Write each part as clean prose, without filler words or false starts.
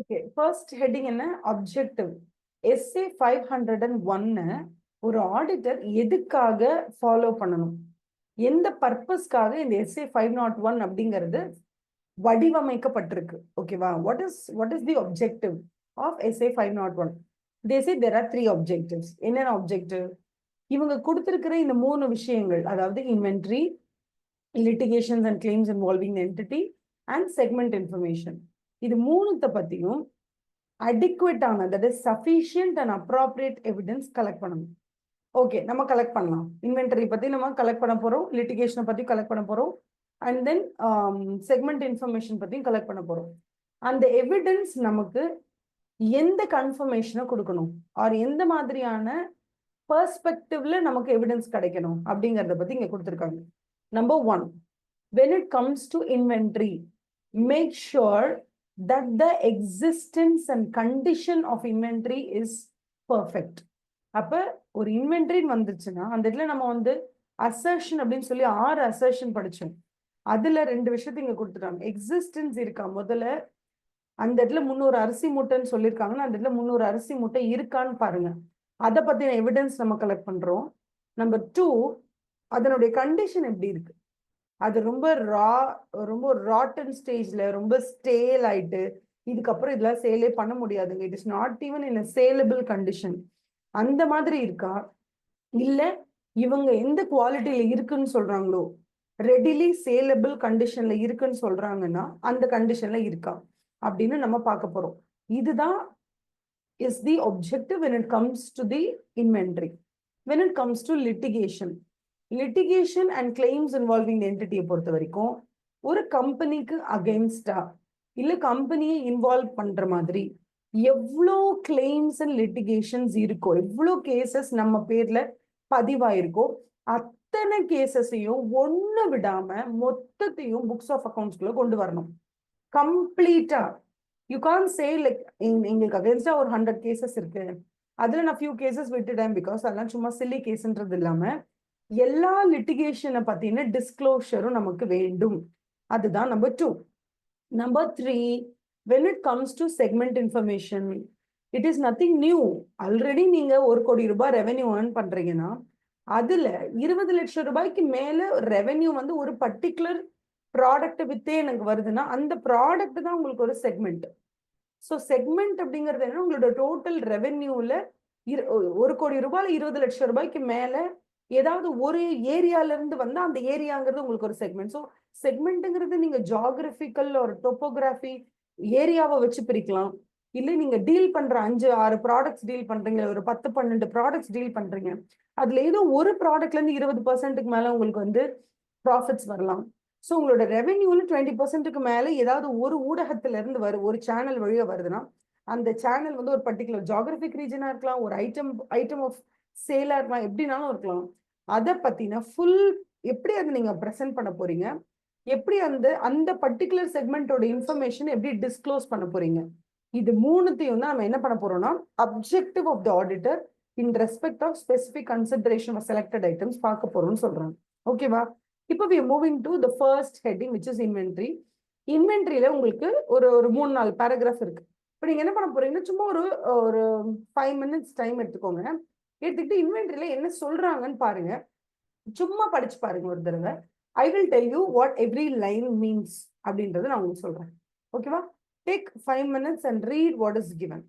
Okay, first heading என்ன? Objective. SA 501 ஒரு auditor எதுக்காக ஃபாலோ பண்ணணும், எந்த பர்பஸ்க்காக இந்த SA 501 அப்படிங்கிறது வடிவமைக்கப்பட்டிருக்கு? ஓகேவா? What is the objective of SA 501? they say there are three objectives. என்னென்ன objective? இவங்க கொடுத்திருக்கிற இந்த மூணு விஷயங்கள், அதாவது inventory, litigations and claims involving the entity and segment information, இது மூணுத்த பத்தியும் adequate ஆன, that is sufficient and appropriate evidence collect பண்ணணும். ஓகே, நம்ம கலெக்ட் பண்ணலாம். இன்வென்டரி பத்தி நம்ம கலெக்ட் பண்ண போறோம், லிட்டிகேஷனை பத்தி கலெக்ட் பண்ண போறோம், அண்ட் தென் செக்மெண்ட் இன்ஃபர்மேஷன் பத்தியும் கலெக்ட் பண்ண போறோம். அந்த எவிடன்ஸ் நமக்கு எந்த கன்ஃபர்மேஷனை கொடுக்கணும், ஆர் எந்த மாதிரியான பெர்ஸ்பெக்டிவ்ல நமக்கு எவிடன்ஸ் கிடைக்கணும் அப்படிங்கறத பத்தி இங்க கொடுத்திருக்காங்க. Number 1, when it comes to inventory, make sure that the existence and condition of inventory is perfect. அப்ப ஒரு இன்வென்டரி வந்துச்சுன்னா அந்த இடத்துல நம்ம வந்து அசர்ஷன் அப்படின்னு சொல்லி 6 அசர்ஷன் படிச்சோம். அதுல 2 விஷயத்த இங்க கொடுத்துட்டாங்க. எக்ஸிஸ்டன்ஸ் இருக்கா, முதல்ல அந்த இடத்துல 300 அரிசி மூட்டைன்னு சொல்லியிருக்காங்கன்னா அந்த இடத்துல 300 அரிசி மூட்டை இருக்கான்னு பாருங்க. அதை பத்தின எவிடன்ஸ் நம்ம கலெக்ட் பண்றோம். நம்பர் 2, அதனுடைய கண்டிஷன் எப்படி இருக்கு, அது ரொம்ப ராட்டன் ஸ்டேஜ்ல, ரொம்ப ஸ்டேல் ஆயிட்டு இதுக்கப்புறம் இதெல்லாம் சேலே பண்ண முடியாதுங்க, it is not even in saleable condition, அந்த மாதிரி இருக்கா, இல்ல இவங்க எந்த குவாலிட்டியில இருக்குன்னு சொல்றாங்களோ, ரெடிலி சேலபிள் கண்டிஷன்ல இருக்குன்னு சொல்றாங்கன்னா அந்த கண்டிஷன்ல இருக்கா அப்படின்னு நம்ம பார்க்க போறோம். இதுதான் is the objective when it comes to the inventory. When it comes to litigation and claims involving the entity பொறுத்த வரைக்கும் ஒரு கம்பெனிக்கு அகைன்ஸ்டா இல்ல கம்பெனியை இன்வால்வ் பண்ற மாதிரி எவ்வளோ கிளைம்ஸ் அண்ட் லிட்டிகேஷன்ஸ் இருக்கோ, எவ்வளோ கேசஸ் நம்ம பேர்ல பதிவாயிருக்கோ, அத்தனை கேசஸையும் ஒண்ணு விடாம மொத்தத்தையும் புக்ஸ் ஆஃப் அக்கௌண்ட்ஸ்குள்ள கொண்டு வரணும் கம்ப்ளீட்டா. யூ கான் சே லைக் எங்களுக்கு அகேன்ஸ்டா ஒரு 100 கேசஸ் இருக்கு, அதுல நான் ஃபியூ கேசஸ் விட்டுட்டேன் பிகாஸ் அதெல்லாம் சும்மா சில்லி கேஸ்ன்றது இல்லாம எல்லா லிட்டிகேஷனை பத்தின டிஸ்க்ளோஷரும் நமக்கு வேண்டும். அதுதான் number 2. Number 3, when it comes to segment information, it is nothing new. Already நீங்க 1 கோடி ரூபாய் ரெவென்யூ ஏர்ன் பண்றீங்கன்னா அதுல 20 லட்சம் ரூபாய்க்கு மேல ரெவென்யூ வந்து ஒரு பர்டிகுலர் ப்ராடக்ட் வித்தே எனக்கு வருதுன்னா அந்த ப்ராடக்ட் தான் உங்களுக்கு ஒரு செக்மெண்ட். ஸோ செக்மெண்ட் அப்படிங்கிறது என்ன, உங்களோட டோட்டல் ரெவென்யூல 1 கோடி ரூபாயில 20 லட்சம் ரூபாய்க்கு மேல ஏதாவது ஒரு ஏரியால இருந்து வந்தா அந்த ஏரியாங்கிறது உங்களுக்கு ஒரு செக்மெண்ட். ஸோ செக்மெண்ட்ங்கிறது நீங்க ஜியாகிரபிக்கல் ஒரு டோப்போகிராஃபி ஏரியாவை வச்சு பிரிக்கலாம், இல்லை நீங்க டீல் பண்ற 5-6 ப்ராடக்ட்ஸ் டீல் பண்றீங்க, ஒரு 10-12 ப்ராடக்ட்ஸ் டீல் பண்றீங்க, அதுல ஏதோ ஒரு ப்ராடக்ட்ல இருந்து 20%க்கு மேல உங்களுக்கு வந்து ப்ராஃபிட்ஸ் வரலாம். ஸோ உங்களோட ரெவென்யூல 20%க்கு மேல ஏதாவது ஒரு ஊடகத்துல இருந்து ஒரு சேனல் வழியா வருதுன்னா அந்த சேனல் வந்து ஒரு பர்டிகுலர் ஜியாகிரபிக் ரீஜனா இருக்கலாம், ஒரு ஐட்டம் ஆஃப் சேலா இருக்கலாம், எப்படினாலும் இருக்கலாம். அதை பத்தின ஃபுல் எப்படி அதை நீங்க ப்ரெசென்ட் பண்ண போறீங்க, எப்படி அந்த அந்த பர்டிகுலர் செக்மெண்டோட இன்ஃபர்மேஷன் எப்படி டிஸ்க்ளோஸ் பண்ண போறீங்க, இது மூணுத்தையும் தான் நம்ம என்ன பண்ண போறோம்னா objective of the auditor in respect of specific consideration of selected items பார்க்க போறோம்னு சொல்றாங்க. ஓகேவா? இப்போ we are moving to the first heading which is inventory. இன்வென்ட்ரியில உங்களுக்கு ஒரு 3-4 பேராகிராஃப் இருக்கு. இப்போ நீங்க என்ன பண்ண போறீங்கன்னா சும்மா ஒரு 5 மினிட்ஸ் டைம் எடுத்துக்கோங்க. எடுத்துக்கிட்டு இன்வென்ட்ரியில என்ன சொல்றாங்கன்னு பாருங்க, சும்மா படிச்சு பாருங்க ஒரு தடவை. I will tell you what every line means அப்படின்றத நான் உங்களுக்கு சொல்றேன். ஓகேவா? Take 5 minutes and read what is given.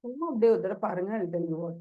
சும்மா அப்படியே ஒரு தடவை பாருங்க. I'll tell you what.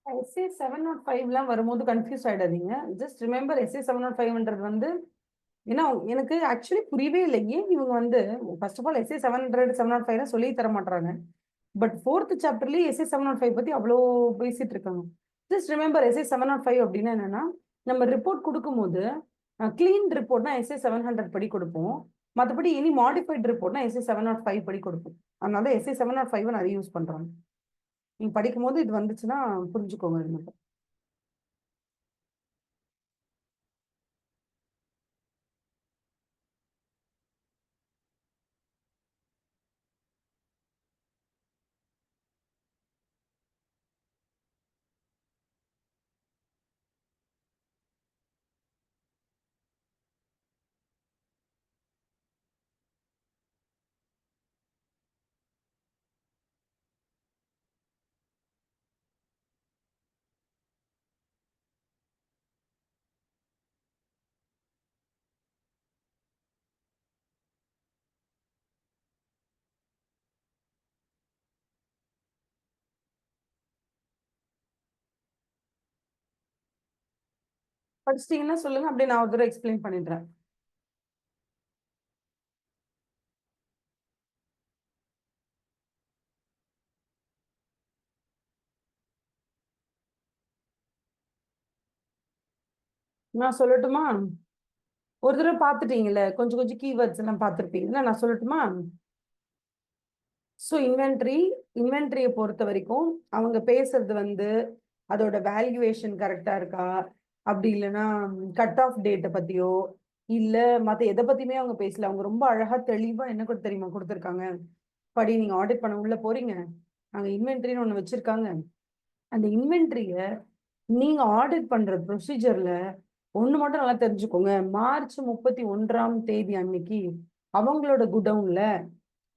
SA 705 வரும்போது கன்ஃபியூஸ் ஆயிடாதீங்க. ஜஸ்ட் ரிமெம்பர் SA 705ன்றது வந்து, ஏன்னா எனக்கு ஆக்சுவலி புரியவே இல்லை. ஏன் இவங்க வந்து ஃபர்ஸ்ட் ஆஃப் ஆல் SA 700 705 சொல்லி தர மாட்டாங்க. பட் ஃபோர்த் சாப்டர்லயே SA 705 பத்தி அவ்வளோ பேசிட்டு இருக்காங்க. ஜஸ்ட் ரிமெம்பர் SA 705 அப்படின்னா என்னன்னா, நம்ம ரிப்போர்ட் கொடுக்கும்போது கிளீன் ரிப்போர்ட்னா SA 700 படி கொடுப்போம். மற்றபடி எனி மாடிஃபைட் ரிப்போர்ட்னா SA 705 படி கொடுப்போம். அதனால SA 705 நிறைய யூஸ் பண்றாங்க. நீங்க படிக்கும் போது இது வந்துச்சுன்னா புரிஞ்சுக்கோங்க இது மட்டும். படிச்சிட்டீங்கன்னா சொல்லுங்க, அப்படியே நான் ஒரு தடவை எக்ஸ்பிளைன் பண்ணிடுறேன். நான் சொல்லட்டுமா? ஒரு தடவை பார்த்துட்டீங்கல்ல, கொஞ்சம் கொஞ்சம் கீவேர்ட்ஸ் எல்லாம் பார்த்துருப்பீங்களா? நான் சொல்லட்டுமா? ஸோ இன்வென்ட்ரியை பொறுத்த வரைக்கும் அவங்க பேசுறது வந்து அதோட வேல்யூவேஷன் கரெக்டா இருக்கா, அப்படி இல்லைன்னா கட் ஆஃப் டேட்டை பத்தியோ இல்ல மத்த எதை பத்தியுமே அவங்க பேசல. அவங்க ரொம்ப அழகா தெளிவா என்ன கூட தெரியுமா கொடுத்துருக்காங்க. படி, நீங்க ஆடிட் பண்ண உள்ள போறீங்க, அங்க இன்வென்ட்ரின்னு ஒண்ணு வச்சிருக்காங்க. அந்த இன்வென்ட்ரிய நீங்க ஆடிட் பண்ற ப்ரொசீஜர்ல ஒண்ணு மட்டும் நல்லா தெரிஞ்சுக்கோங்க. மார்ச் 31ஆம் தேதி அன்னைக்கு அவங்களோட குடவுன்ல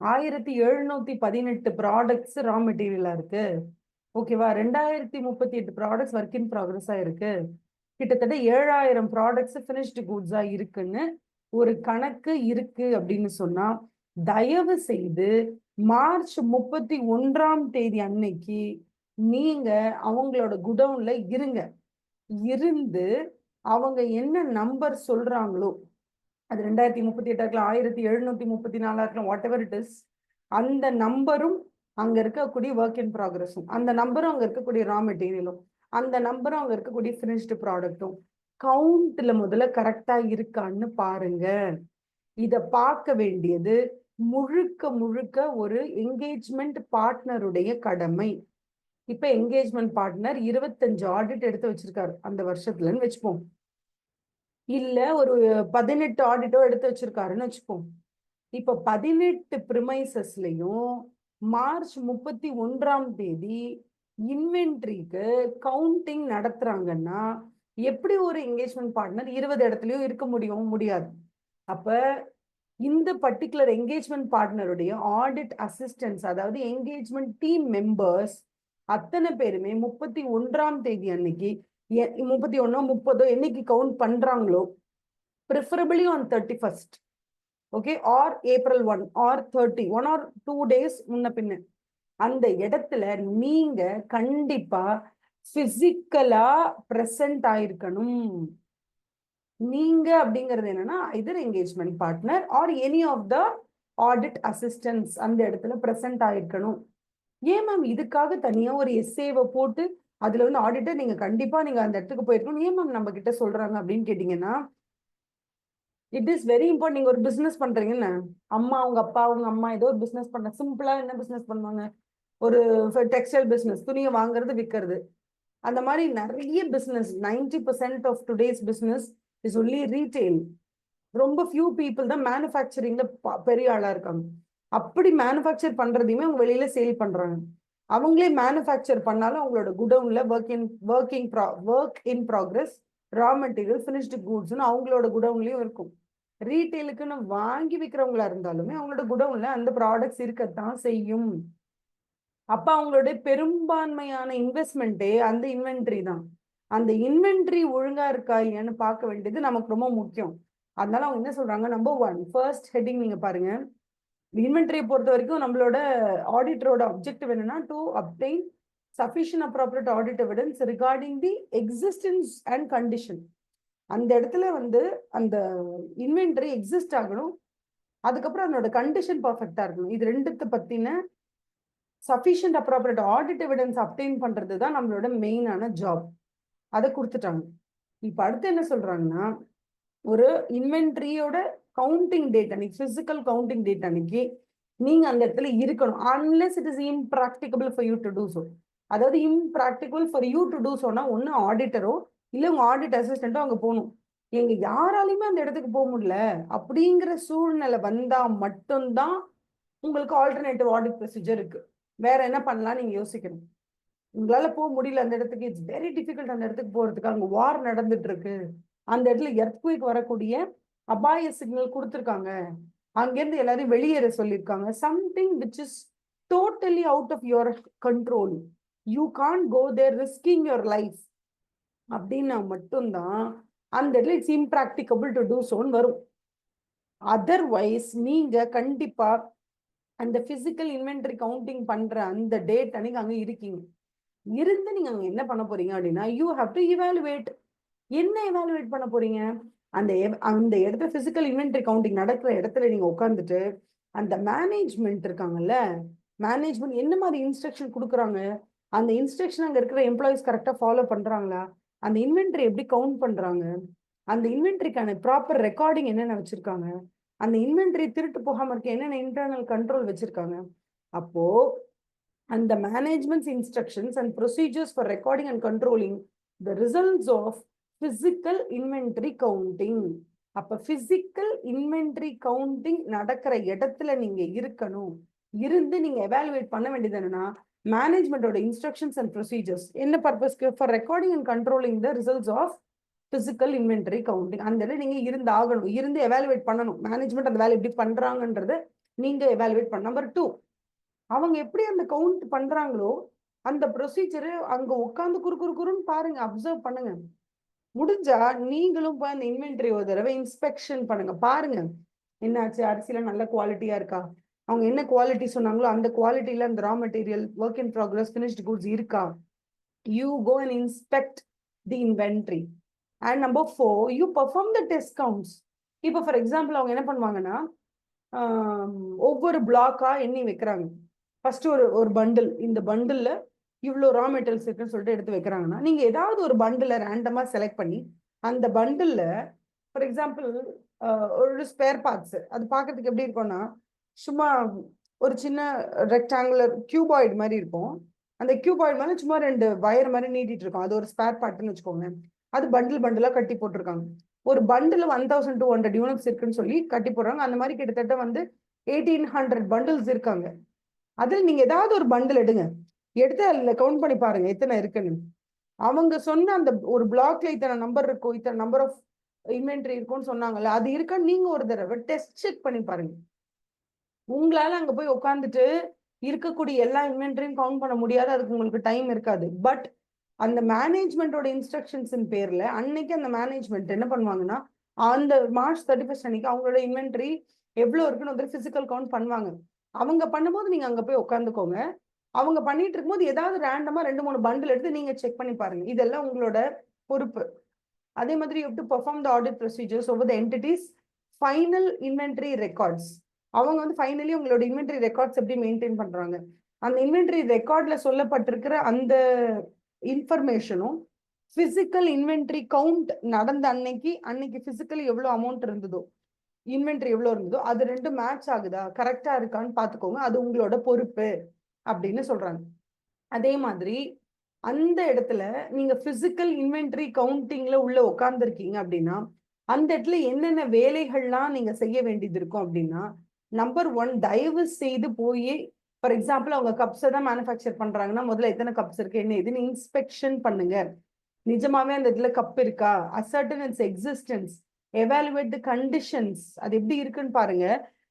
1718 ப்ராடக்ட்ஸ் ரா மெட்டீரியலா இருக்கு. ஓகேவா? 2038 ப்ராடக்ட்ஸ் ஒர்க் இன் ப்ராக்ரஸா இருக்கு. கிட்டத்தட்ட 7000 ப்ராடக்ட்ஸ் ஃபினிஷ்டு குட்ஸா இருக்குன்னு ஒரு கணக்கு இருக்கு அப்படின்னு சொன்னா, தயவு செய்து மார்ச் 31ஆம் தேதி அன்னைக்கு நீங்க அவங்களோட குடவுன்ல இருங்க. இருந்து அவங்க என்ன நம்பர் சொல்றாங்களோ அது 2038 இருக்கலாம், 1734 இருக்கலாம், வாட் எவர் இட் இஸ். அந்த நம்பரும் அங்க இருக்கக்கூடிய ஒர்க் இன் ப்ராக்ரஸும், அந்த நம்பரும் அங்க இருக்கக்கூடிய ரா மெட்டீரியலும், அந்த நம்பரும் அங்க இருக்கக்கூடிய ஃபினிஷ்டு ப்ராடக்ட்டும் கவுண்ட்ல முதல்ல கரெக்டா இருக்கான்னு பாருங்க. இத பார்க்க வேண்டியது முழுக்க முழுக்க ஒரு என்கேஜ்மெண்ட் பார்ட்னருடைய கடமை. இப்ப என்கேஜ்மெண்ட் பார்ட்னர் 25 ஆடிட் எடுத்து வச்சிருக்காரு அந்த வருஷத்துலன்னு வச்சுப்போம், இல்ல ஒரு 18 ஆடிட்டோ எடுத்து வச்சிருக்காருன்னு வச்சுப்போம். இப்ப 18 பிரிமைசஸ்லயும் மார்ச் 31ஆம் தேதி இன்வென்ட்ரிக்கு கவுண்டிங் நடத்துறாங்கன்னா எப்படி ஒரு என்கேஜ்மெண்ட் பார்ட்னர் 20 இடத்துலயும் இருக்க முடியாது. அப்ப இந்த பர்டிகுலர் என்கேஜ்மெண்ட் பார்ட்னருடைய ஆடிட் அசிஸ்டன்ஸ், அதாவது என்கேஜ்மெண்ட் டீம் மெம்பர்ஸ் அத்தனை பேருமே 31ஆம் தேதி அன்னைக்கு 31 30 என்னைக்கு கவுண்ட் பண்றாங்களோ, preferably on 31st, okay, or April 1 or 30, 1 or 2 days முன்ன பின்ன அந்த இடத்துல நீங்க கண்டிப்பா பிசிக்கலா பிரசன்ட் ஆயிருக்கணும். நீங்க அப்படிங்கிறது என்னன்னா either engagement partner or any of the audit assistance அந்த இடத்துல பிரசன்ட் ஆயிருக்கணும். ஏன் மேம் இதுக்காக தனியா ஒரு எஸ்ஏவை போட்டு அதுல வந்து ஆடிட்டர் நீங்க கண்டிப்பா நீங்க அந்த இடத்துக்கு போயிருக்கணும் ஏன் மேம் நம்ம கிட்ட சொல்றாங்க அப்படின்னு கேட்டீங்கன்னா, இட் இஸ் வெரி இம்பார்ட்டன்ட். நீங்க ஒரு பிசினஸ் பண்றீங்கன்னு, அம்மா உங்க அப்பா உங்க அம்மா ஏதோ ஒரு பிசினஸ் பண்ற, சிம்பிளா என்ன பிசினஸ் பண்ணுவாங்க, ஒரு டெக்ஸ்டைல் பிசினஸ், துணியை வாங்குறது விற்கிறது. அந்த மாதிரி நிறைய business, 90% of today's business is only retail. ரொம்ப ஃபியூ பீப்புள் தான் மேனுஃபேக்சரிங்ல பெரிய ஆளா இருக்காங்க. அப்படி மேனுஃபேக்சர் பண்றதையுமே அவங்க வெளியில சேல் பண்றாங்க. அவங்களே மேனுஃபேக்சர் பண்ணாலும் அவங்களோட குடவுன்ல work in progress, raw material, finished கூட்ஸ்னு அவங்களோட குடவுன்லயும் இருக்கும். ரீட்டைலுக்குன்னு வாங்கி விற்கிறவங்களா இருந்தாலுமே அவங்களோட குடவுன்ல அந்த ப்ராடக்ட்ஸ் இருக்கத்தான் செய்யும். அப்ப அவங்களுடைய பெரும்பான்மையான இன்வெஸ்ட்மெண்ட்டே அந்த இன்வென்ட்ரி தான். அந்த இன்வென்ட்ரி ஒழுங்கா இருக்கா இல்லையான்னு பார்க்க வேண்டியது நமக்கு ரொம்ப முக்கியம். அதனால அவங்க என்ன சொல்றாங்க, நம்பர் 1 ஃபர்ஸ்ட் ஹெட்டிங் நீங்க பாருங்க. இன்வென்ட்ரியை பொறுத்த வரைக்கும் நம்மளோட ஆடிட்டரோட அப்ஜெக்டிவ் என்னன்னா to obtain sufficient appropriate audit evidence regarding the existence and condition. அந்த இடத்துல வந்து அந்த இன்வென்ட்ரி எக்ஸிஸ்ட் ஆகணும், அதுக்கப்புறம் அதனோட கண்டிஷன் பர்ஃபெக்டா இருக்கணும். இது ரெண்டுத்தை பத்தின sufficient appropriate audit evidence obtain பண்றது தான் நம்மளோட மெயினான ஜாப். அதை கொடுத்துட்டாங்க. இப்ப அடுத்து என்ன சொல்றாங்கன்னா, ஒரு இன்வென்ட்ரியோட கவுண்டிங் டேட் அன்னைக்கு, பிசிக்கல் கவுண்டிங் டேட் அன்னைக்கு நீங்க அந்த இடத்துல இருக்கணும். Unless it is impracticable for you to do so. அதாவது impracticable for you to do ஸோனா ஒன்னு ஆடிட்டரோ இல்ல உங்க ஆடிட் அசிஸ்டன்ட்டோ அங்க போகணும். எங்க யாராலையுமே அந்த இடத்துக்கு போக முடியல அப்படிங்கிற சூழ்நிலை வந்தா மட்டும்தான் உங்களுக்கு ஆல்டர்னேட்டிவ் ஆடிட் ப்ரொசீஜர் இருக்கு. வேற என்ன பண்ணலாம் நீங்க யோசிக்கணும். உங்களால போக முடியல அந்த இடத்துக்கு, இட்ஸ் வெரி டிஃபிகல்ட் அந்த இடத்துக்கு போறதுக்கு, அங்க வார் நடந்துட்டு இருக்கு, அந்த இடத்துல எர்த்குவேக் வரக்கூடிய அபாய சிக்னல் கொடுத்துருக்காங்க, அங்கிருந்து எல்லாரையும் வெளியேற சொல்லியிருக்காங்க, something which is totally out of your control, you can't go there risking your life அப்படின்னா மட்டும்தான் அந்த இடத்துல இட்ஸ் இம்ப்ராக்டிகபிள் டு டூ சோன்னு வரும். அதர்வைஸ் நீங்க கண்டிப்பா அந்த பிசிக்கல் இன்வென்டரி கவுண்டிங் பண்ற அந்த டேட் அன்னைக்கு அங்க இருக்கீங்க. இருந்து நீங்க அங்க என்ன பண்ண போறீங்க அப்படின்னா, யூ ஹாவ் டு இவாலுவேட். என்ன எவாலுவேட் பண்ண போறீங்க, அந்த இடத்துல பிசிக்கல் இன்வென்டரி கவுண்டிங் நடக்கிற இடத்துல நீங்க உட்காந்துட்டு அந்த மேனேஜ்மெண்ட் இருக்காங்கல்ல, மேனேஜ்மெண்ட் என்ன மாதிரி இன்ஸ்ட்ரக்ஷன் கொடுக்குறாங்க, அந்த இன்ஸ்ட்ரக்ஷன் அங்க இருக்கிற எம்ப்ளாயிஸ் கரெக்டா ஃபாலோ பண்றாங்களா, அந்த இன்வென்டரி எப்படி கவுண்ட் பண்றாங்க, அந்த இன்வென்டரிக்கான ப்ராப்பர் ரெக்கார்டிங் என்னென்ன வச்சிருக்காங்க, அந்த இன்வென்டரி திருட்டு போகாம இருக்க என்னென்ன இன்டர்னல் கண்ட்ரோல் வச்சிருக்காங்க. அப்போ அந்த management instructions and procedures for recording and controlling the results of physical inventory counting. அப்ப பிசிக்கல் இன்வென்டரி கவுண்டிங் நடக்கிற இடத்துல நீங்க இருக்கணும். இருந்து நீங்க எவாலுவேட் பண்ண வேண்டியது என்னன்னா, மேனேஜ்மெண்டோட இன்ஸ்ட்ரக்ஷன்ஸ் அண்ட் ப்ரொசீஜர்ஸ் என்ன பர்பஸ்க்கு, for recording and controlling the results of physical inventory counting. அந்த இடத்துல நீங்க இருந்து ஆகணும், இருந்து எவாலுவேட் பண்ணணும். மேனேஜ்மெண்ட் அந்த வேலை எப்படி பண்றாங்கன்றத நீங்க எவாலுவேட் பண்ண. நம்பர் 2, அவங்க எப்படி அந்த கவுண்ட் பண்றாங்களோ அந்த ப்ரொசீஜர் அங்க உட்காந்து குறுன்னு பாருங்க, அப்சர்வ் பண்ணுங்க. முடிஞ்சா நீங்களும் போய் அந்த இன்வென்டரி ஒரு தடவை இன்ஸ்பெக்ஷன் பண்ணுங்க, பாருங்க என்னாச்சு, அரிசியில நல்ல குவாலிட்டியா இருக்கா, அவங்க என்ன குவாலிட்டி சொன்னாங்களோ அந்த குவாலிட்டியில அந்த raw material, work in progress, finished goods இருக்கா. You go and inspect the inventory. And number 4, you perform the test counts. இப்போ ஃபார் எக்ஸாம்பிள் அவங்க என்ன பண்ணுவாங்கன்னா ஒவ்வொரு பிளாக்கா எண்ணி வைக்கிறாங்க. ஃபர்ஸ்ட் ஒரு பண்டில், இந்த பண்டில்ல இவ்வளோ ரா மெட்டீரியல்ஸ் இருக்குன்னு சொல்லிட்டு எடுத்து வைக்கிறாங்கன்னா, நீங்க ஏதாவது ஒரு பண்டில ரேண்டமா செலக்ட் பண்ணி அந்த பண்டில்ல ஃபார் எக்ஸாம்பிள் ஒரு ஸ்பேர் பார்ட்ஸ் அது பார்க்கறதுக்கு எப்படி இருக்கும்னா, சும்மா ஒரு சின்ன ரெக்டாங்குலர் கியூபாய்டு மாதிரி இருக்கும். அந்த கியூபாய்டு மேலே சும்மா 2 வயர் மாதிரி நீட்டிட்டு இருக்கும். அது ஒரு ஸ்பேர் பார்ட்னு வச்சுக்கோங்க. அது பண்டிலா கட்டி போட்டிருக்காங்க. ஒரு பண்டில் 1200 யூனிட்ஸ் இருக்குன்னு சொல்லி கட்டி போடுறாங்க. அந்த மாதிரி கிட்டத்தட்ட வந்து 1800 பண்டில்ஸ் இருக்காங்க. அதில் நீங்க ஏதாவது ஒரு பண்டில் எடுங்க, எடுத்து அதில் கவுண்ட் பண்ணி பாருங்க எத்தனை இருக்குன்னு. அவங்க சொன்ன அந்த ஒரு பிளாக்ல இத்தனை நம்பர் இருக்கும், இத்தனை நம்பர் ஆஃப் இன்வென்ட்ரி இருக்கும்னு சொன்னாங்கல்ல, அது இருக்கா நீங்க ஒரு தடவை டெஸ்ட் செக் பண்ணி பாருங்க. உங்களால அங்க போய் உட்காந்துட்டு இருக்கக்கூடிய எல்லா இன்வென்ட்ரியும் கவுண்ட் பண்ண முடியாது, அதுக்கு உங்களுக்கு டைம் இருக்காது. பட் அந்த மேனேஜ்மெண்டோட இன்ஸ்ட்ரக்ஷன்ஸின் பேர்ல அன்னைக்கு அந்த மேனேஜ்மெண்ட் என்ன பண்ணுவாங்கன்னா, அந்த மார்ச் 31 அன்னைக்கு அவங்களோட இன்வென்ட்ரி எவ்வளவு இருக்குன்னு வந்து பிசிக்கல் கவுண்ட் பண்ணுவாங்க. அவங்க பண்ணும்போது நீங்க அங்க போய் உட்காந்துக்கோங்க. அவங்க பண்ணிட்டு இருக்கும்போது ஏதாவது ரேண்டமா 2-3 பண்டில் எடுத்து நீங்க செக் பண்ணி பாருங்க. இதெல்லாம் உங்களோட பொறுப்பு. அதே மாதிரி you have to perform the audit procedures over the entities final inventory records. அவங்க வந்து ஃபைனலி உங்களோட இன்வென்டரி ரெக்கார்ட்ஸ் எப்படி மெயின்டைன் பண்றாங்க, அந்த இன்வென்டரி ரெக்கார்ட்ல சொல்லப்பட்டிருக்கிற அந்த இன்ஃபர்மேஷனும் பிசிக்கல் இன்வென்டரி கவுண்ட் நடந்த அன்னைக்கு பிசிக்கலி எவ்வளவு அமௌண்ட் இருந்ததோ, இன்வென்டரி எவ்வளவு இருந்ததோ அது ரெண்டும் மேட்ச் ஆகுதா, கரெக்டா இருக்கான்னு பாத்துக்கோங்க. அது உங்களோட பொறுப்பு அப்படின்னு சொல்றாங்க. அதே மாதிரி அந்த இடத்துல நீங்க பிசிக்கல் இன்வென்டரி கவுண்டிங்ல உள்ள உட்கார்ந்துருக்கீங்க அப்படின்னா, அந்த இடத்துல என்னென்ன வேலைகள்லாம் நீங்க செய்ய வேண்டியது இருக்கும் அப்படின்னா, நம்பர் 1, தயவு செய்து போய் ஃபார் எக்ஸாம்பிள் அவங்க கப்ஸை தான் மேனுஃபேக்சர் பண்றாங்கன்னா முதல்ல எத்தனை கப்ஸ் இருக்கு என்ன இதுன்னு இன்ஸ்பெக்ஷன் பண்ணுங்க. நிஜமாவே அந்த இதுல கப் இருக்கா, ascertain its existence, evaluate the conditions, அது எப்படி இருக்குன்னு பாருங்க,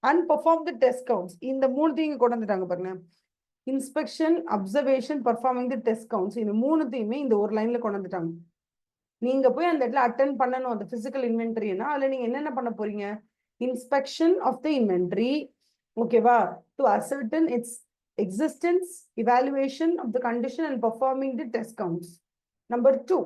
and perform the test counts. இந்த 3 கொண்டு வந்துட்டாங்க பாருங்க, inspection, observation, performing the test counts. இந்த 3 இந்த ஒரு லைன்ல கொண்டு வந்துட்டாங்க. நீங்க போய் அந்த இடத்துல அட்டென்ட் பண்ணணும் அந்த பிசிக்கல் இன்வென்டரினா, அதுல நீங்க என்னென்ன பண்ண போறீங்க, இன்ஸ்பெக்ஷன் ஆஃப் தி இன்வென்டரி, ஓகேவா, to ascertain its existence, evaluation of the condition and performing the test counts. Number 2,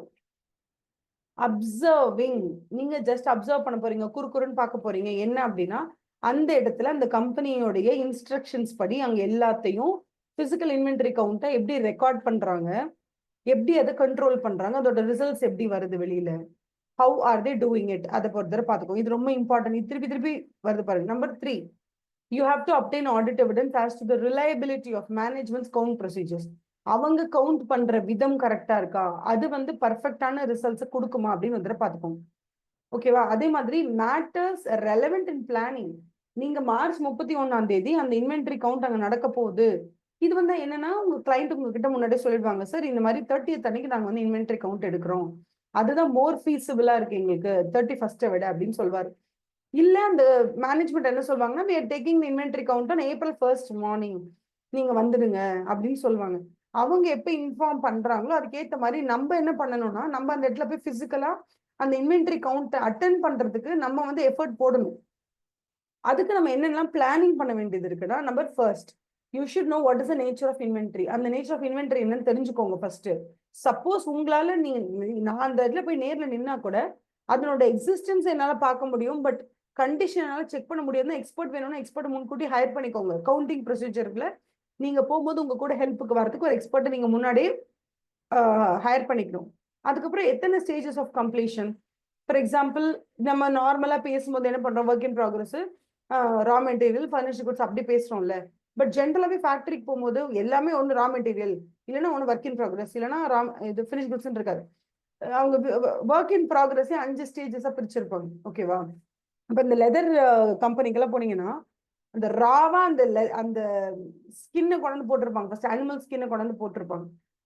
observing. நீங்க ஜஸ்ட் அப்சர்வ் பண்ண போறீங்க, குறுக்குறுன்னு பார்க்க போறீங்க. என்ன அப்படின்னா, அந்த இடத்துல அந்த கம்பெனியோடைய இன்ஸ்ட்ரக்ஷன்ஸ் படி அங்க எல்லாத்தையும் பிசிக்கல் இன்வென்டரி கவுண்ட்டை எப்படி ரெக்கார்ட் பண்றாங்க, எப்படி அதை கண்ட்ரோல் பண்றாங்க, அதோட ரிசல்ட்ஸ் எப்படி வருது வெளியில, how are they doing it, அதை பொறுத்தவரை பார்த்துக்கோ. இது ரொம்ப இம்பார்ட்டன்ட். இது திருப்பி திருப்பி வருது பாருங்க. Number 3, you have to obtain audit evidence as to the reliability of management's count procedures. அவங்க கவுண்ட் பண்ற விதம் கரெக்டா இருக்கா, அது வந்து பர்ஃபெக்டான ரிசல்ட்ஸ் கொடுக்குமா அப்படின்னு வந்து பார்த்துக்கோங்க. ஓகேவா. அதே மாதிரி மேட்டர்ஸ் ரெலவெண்ட் இன் பிளானிங். நீங்க மார்ச் 31 அந்த இன்வென்டரி கவுண்ட் அங்க நடக்க போகுது. இது வந்து என்னன்னா, உங்க கிளைண்ட் உங்ககிட்ட முன்னாடியே சொல்லிடுவாங்க, சார் இந்த மாதிரி 30th அன்னைக்கு நாங்க வந்து இன்வென்டரி கவுண்ட் எடுக்கிறோம், அதுதான் மோர் ஃபீஸிபிளா இருக்கு எங்களுக்கு 31st விட அப்படின்னு சொல்வாரு. இல்ல அந்த மேனேஜ்மெண்ட் என்ன சொல்வாங்கன்னா, we are taking the inventory count on April 1st morning, நீங்க வந்துடுங்க அப்படின்னு சொல்லுவாங்க. அவங்க எப்ப இன்ஃபார்ம் பண்றாங்களோ அதுக்கேற்ற மாதிரி நம்ம என்ன பண்ணணும்னா, நம்ம அந்த இடத்துல போய் பிசிக்கலா அந்த இன்வென்டரி கவுண்ட் அட்டென்ட் பண்றதுக்கு நம்ம வந்து எஃபர்ட் போடணும். அதுக்கு நம்ம என்னெல்லாம் பிளானிங் பண்ண வேண்டியது இருக்குன்னா, number first, you should know what is the nature of inventory. அந்த நேச்சர் ஆஃப் இன்வென்டரி என்னன்னு தெரிஞ்சுக்கோங்க ஃபர்ஸ்ட். சப்போஸ் உங்களால நான் அந்த இடத்துல போய் நேர்ல நின்னா கூட அதனோட எக்ஸிஸ்டன்ஸ் என்னால பார்க்க முடியும், பட் கண்டிஷனால செக் பண்ண முடியாதுன்னா எக்ஸ்பர்ட் வேணும்னா எக்ஸ்பர்ட் முன்கூட்டி ஹையர் பண்ணிக்கோங்க. கவுண்டிங் ப்ரொசீஜர்ல நீங்க போகும்போது உங்க கூட ஹெல்ப்புக்கு வரதுக்கு ஒரு எக்ஸ்பர்ட் நீங்க முன்னாடியே ஹையர் பண்ணிக்கணும். அதுக்கப்புறம் எத்தனை stages of completion. For example, நம்ம நார்மலா பேசும்போது என்ன பண்றோம், work in progress, raw material, furnished goods அப்படி பேசுறோம்ல. பட் ஜென்ரலாவே ஃபேக்டரிக்கு போகும்போது எல்லாமே ஒன்று ரா மெட்டீரியல், இல்லைன்னா ஒன்று ஒர்க் இன் ப்ராக்ரஸ், இல்லைன்னா இது ஃபினிஷ் குட்ஸ் இருக்காது. அவங்க ஒர்க் இன் ப்ராக்ரஸே 5 ஸ்டேஜஸா பிரிச்சிருப்பாங்க. ஓகேவா. இப்ப இந்த லெதர் கம்பெனிக்கெல்லாம் போனீங்கன்னா, அந்த ராவா அந்த ஸ்கின்னை கொண்டு போட்டிருப்பாங்க. ஃபர்ஸ்ட் அனிமல் ஸ்கின்னை கொண்டு போட்டிருப்பாங்க.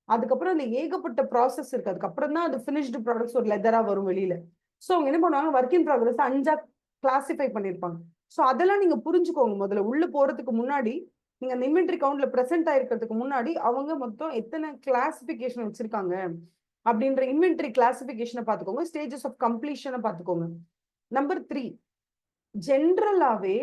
அதுக்கப்புறம் அந்த ஏகப்பட்ட ப்ராசஸ் இருக்கு. அதுக்கப்புறம் தான் அது ஃபினிஷ்டு ப்ராடக்ட்ஸ் ஒரு லெதரா வரும் வெளியில. ஸோ அவங்க என்ன பண்ணுவாங்க, ஒர்க் இன் ப்ராக்ரஸ் 5ஆ கிளாசிஃபை பண்ணியிருப்பாங்க. ஸோ அதெல்லாம் நீங்க புரிஞ்சுக்கோங்க. முதல்ல உள்ள போறதுக்கு முன்னாடி, நீங்க அந்த இன்வென்டரி கவுண்ட்ல பிரசென்ட் ஆயிருக்கிறதுக்கு முன்னாடி அவங்க மொத்தம் எத்தனை கிளாசிபிகேஷன் வச்சிருக்காங்க அப்படின்ற இன்வென்டரி கிளாசிபிகேஷனை பார்த்துக்கோங்க. ஸ்டேஜஸ் ஆஃப் கம்ப்ளீஷனை பார்த்துக்கோங்க. நம்பர் 3, ஜென்ரலாவே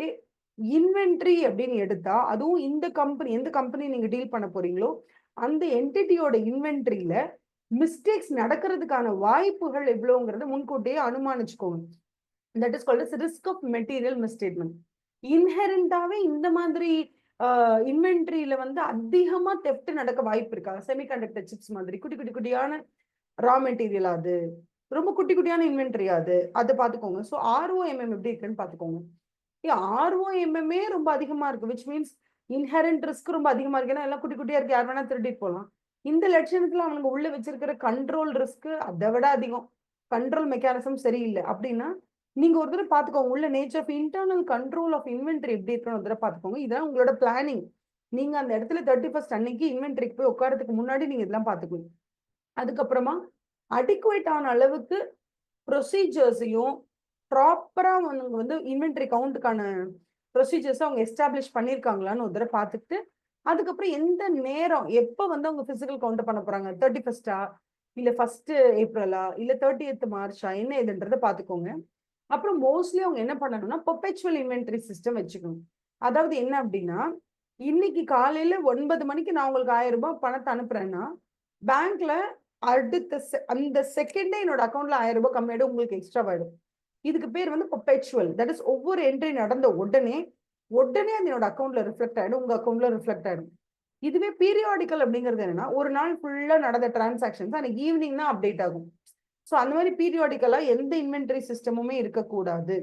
இன்வென்டரி அப்படின்னு எடுத்தா, அதுவும் இந்த கம்பெனி, எந்த கம்பெனி நீங்க டீல் பண்ண போறீங்களோ அந்த என்டிட்டியோட இன்வென்டரியில மிஸ்டேக்ஸ் நடக்கிறதுக்கான வாய்ப்புகள் எவ்வளவுங்கிறத முன்கூட்டியே அனுமானிச்சுக்கோங்க. That is called risk of material misstatement. இன்ஹெரண்டாவே இந்த மாதிரி இன்வென்ட்ரியில வந்து அதிகமா தெஃப்ட் நடக்க வாய்ப்பு இருக்கா? செமிகண்டக்டர் சிப்ஸ் மாதிரி குட்டி குட்டி குட்டியான ரா மெட்டீரியல், அது ரொம்ப குட்டி குட்டியான இன்வென்ட்ரி, அது பாத்துக்கோங்க. ஸோ ROMM எப்படி இருக்குன்னு பாத்துக்கோங்க. ROMM ரொம்ப அதிகமா இருக்கு, விச் மீன்ஸ் இன்ஹெரண்ட் ரிஸ்க் ரொம்ப அதிகமா இருக்கு. ஏன்னா எல்லாம் குட்டி குட்டியா இருக்கு, யார் வேணா திருடிட்டு போகலாம். இந்த லட்சணத்துல அவனுங்க உள்ள வச்சிருக்கிற கண்ட்ரோல் ரிஸ்க் அதை விட அதிகம். கண்ட்ரோல் மெக்கானிசம் சரியில்லை அப்படின்னா நீங்க ஒரு தடவை பாத்துக்கோங்க, உள்ள nature of internal control of inventory எப்படி இருக்குன்னு ஒரு தடவை பாத்துக்கோங்க. இதான் உங்களோட பிளானிங். நீங்க அந்த இடத்துல 31st அன்னைக்கு இன்வென்ட்ரிக்கு போய் உட்காரத்துக்கு முன்னாடி நீங்க இதெல்லாம் பாத்துக்கணும். அதுக்கப்புறமா அடிக்குவேட் ஆன அளவுக்கு ப்ரொசீஜர்ஸையும் ப்ராப்பரா வந்து இன்வென்ட்ரி கவுண்ட்டுக்கான ப்ரொசீஜர்ஸ் அவங்க எஸ்டாப்ளிஷ் பண்ணியிருக்காங்களான்னு ஒரு தடவை பார்த்துட்டு, அதுக்கப்புறம் எந்த நேரம் எப்போ வந்து அவங்க பிசிக்கல் கவுண்ட் பண்ண போறாங்க, 31st இல்ல 1st ஏப்ரலா இல்ல 30th மார்ச்சா என்ன இதுன்றதை பார்த்துக்கோங்க. அப்புறம் மோஸ்ட்லி அவங்க என்ன பண்ணணும்னா பெர்பெச்சுவல் இன்வென்ட்ரி சிஸ்டம் வச்சுக்கணும். அதாவது என்ன அப்படின்னா, இன்னைக்கு காலையில 9 மணிக்கு நான் உங்களுக்கு 1000 ரூபாய் பணத்தை அனுப்புறேன்னா பேங்க்ல அடுத்த அந்த செகண்டே என்னோட அக்கௌண்ட்ல 1000 ரூபாய் கம்மியாயிடும், உங்களுக்கு எக்ஸ்ட்ரா ஆயிடும். இதுக்கு பேர் வந்து பெர்பெச்சுவல். தட் இஸ் ஒவ்வொரு என்ட்ரி நடந்த உடனே அது என்னோட அக்கௌண்ட்ல ரிஃப்ளெக்ட் ஆயிடும், உங்க அக்கௌண்ட்ல ரிஃப்ளெக்ட் ஆயிடும். இதுவே பீரியாடிக்கல் அப்படிங்கிறது என்னன்னா, ஒரு நாள் ஃபுல்லா நடந்த டிரான்சாக்ஷன்ஸ் அன்னைக்கு ஈவினிங் தான் அப்டேட் ஆகும். ஸோ அந்த மாதிரி பீரியாடிக்கலா எந்த இன்வென்டரி சிஸ்டமுமே இருக்கக்கூடாது.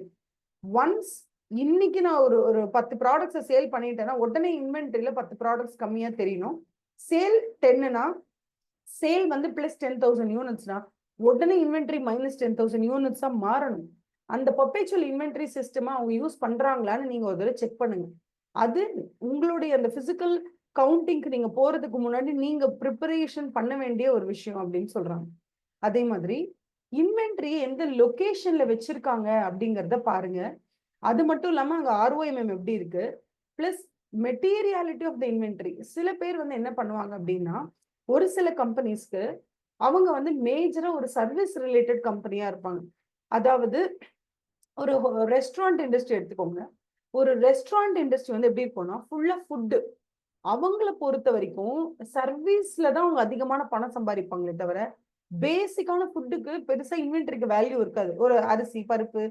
ஒன்ஸ் இன்னைக்கு நான் ஒரு 10 ப்ராடக்ட்ஸை சேல் பண்ணிட்டேன்னா உடனே இன்வென்டரியில 10 ப்ராடக்ட்ஸ் கம்மியா தெரியணும். சேல் 10னா சேல் வந்து பிளஸ் 10,000 யூனிட்ஸ்னா உடனே இன்வென்டரி மைனஸ் 10,000 யூனிட்ஸா மாறணும். அந்த பெர்பெச்சுவல் இன்வென்டரி சிஸ்டமா அவங்க யூஸ் பண்றாங்களான்னு நீங்க ஒரு தடவை செக் பண்ணுங்க. அது உங்களுடைய அந்த பிசிக்கல் கவுண்டிங்க்கு நீங்க போறதுக்கு முன்னாடி நீங்க ப்ரிப்பரேஷன் பண்ண வேண்டிய ஒரு விஷயம் அப்படின்னு சொல்றாங்க. அதே மாதிரி இன்வென்டரி எந்த லொகேஷன்ல வச்சிருக்காங்க அப்படிங்கறத பாருங்க. அது மட்டும் இல்லாம அங்க ROMM எப்படி இருக்கு, plus materiality of the inventory. சில பேர் வந்து என்ன பண்ணுவாங்க அப்படின்னா, ஒரு சில கம்பெனிஸ்க்கு அவங்க வந்து மேஜரா ஒரு சர்வீஸ் ரிலேட்டட் கம்பெனியா இருப்பாங்க. அதாவது ஒரு ரெஸ்டாரண்ட் இண்டஸ்ட்ரி எடுத்துக்கோங்க. ஒரு ரெஸ்டாரண்ட் இண்டஸ்ட்ரி வந்து எப்படி இருக்கும்னா ஃபுல்லா ஃபுட்டு. அவங்கள பொறுத்த வரைக்கும் சர்வீஸ்ல தான் அவங்க அதிகமான பணம் சம்பாதிப்பாங்களே தவிர பேசிக்கான ஃபுட்டுக்கு பெருசா இன்வென்டரிக்கு வேல்யூ இருக்காது. ஒரு அரிசி பருப்பு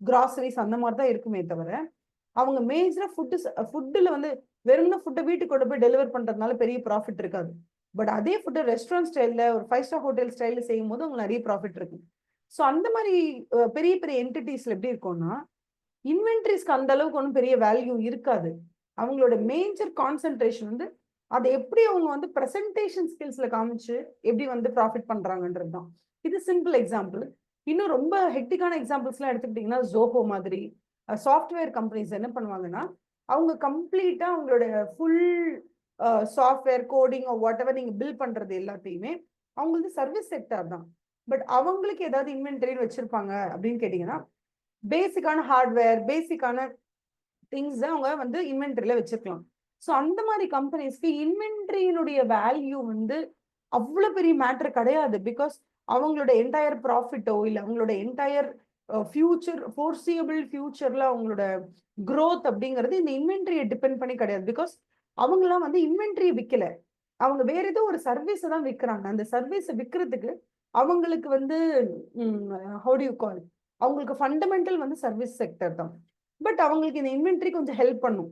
கிராசரிஸ் அந்த மாதிரி தான் இருக்குமே தவிர அவங்க மேஜரா ஃபுட்டுல வந்து வெறும்னா ஃபுட்டை வீட்டுக்கு கொண்டு போய் டெலிவர் பண்றதுனால பெரிய ப்ராஃபிட் இருக்காது. பட் அதே ஃபுட்டை ரெஸ்டாரண்ட் ஸ்டைல்ல ஒரு 5 ஸ்டார் ஹோட்டல் ஸ்டைல்ல செய்யும் போது உங்களுக்கு நிறைய ப்ராஃபிட் இருக்கு. ஸோ அந்த மாதிரி பெரிய பெரிய என்டிட்டிஸ்ல எப்படி இருக்கும்னா இன்வென்ட்ரிஸ்க்கு அந்த அளவுக்கு ஒன்றும் பெரிய வேல்யூ இருக்காது. அவங்களோட மேஜர் கான்சென்ட்ரேஷன் வந்து அதை எப்படி அவங்க வந்து பிரசன்டேஷன் ஸ்கில்ஸ்ல காமிச்சு எப்படி வந்து ப்ராஃபிட் பண்றாங்கன்றது தான். இது சிம்பிள் எக்ஸாம்பிள். இன்னும் ரொம்ப ஹெக்டிக்கான எக்ஸாம்பிள்ஸ்லாம் எடுத்துக்கிட்டீங்கன்னா ஜோஹோ மாதிரி சாஃப்ட்வேர் கம்பெனிஸ் என்ன பண்ணுவாங்கன்னா, அவங்க கம்ப்ளீட்டா அவங்களோட full software coding what ever நீங்க பில் பண்றது எல்லாத்தையுமே அவங்களுக்கு சர்வீஸ் செக்டர் தான். பட் அவங்களுக்கு ஏதாவது இன்வென்டரின்னு வச்சிருப்பாங்க அப்படின்னு கேட்டீங்கன்னா, பேசிக்கான ஹார்ட்வேர் பேசிக்கான திங்ஸ் அவங்க வந்து இன்வென்டரியில வச்சிருக்கலாம். ஸோ அந்த மாதிரி கம்பெனிஸ்க்கு இன்வென்டரியினுடைய வேல்யூ வந்து அவ்வளவு பெரிய மேட்டர் கிடையாது. பிகாஸ் அவங்களோட என்டையர் ப்ராஃபிட்டோ இல்ல அவங்களோட என்டையர் ஃபியூச்சர் ஃபோர்சியபிள் ஃபியூச்சர்ல அவங்களோட growth அப்படிங்கிறது இந்த இன்வென்டரியை டிபெண்ட் பண்ணி கிடையாது. பிகாஸ் அவங்கலாம் வந்து இன்வென்டரியை விற்கல, அவங்க வேற ஏதோ ஒரு சர்வீஸை தான் விற்கிறாங்க. அந்த சர்வீஸை விற்கிறதுக்கு அவங்களுக்கு வந்து ஹவு டு யூ கால், அவங்களுக்கு ஃபண்டமெண்டல் வந்து சர்வீஸ் செக்டர் தான். பட் அவங்களுக்கு இந்த இன்வென்டரி கொஞ்சம் ஹெல்ப் பண்ணும்.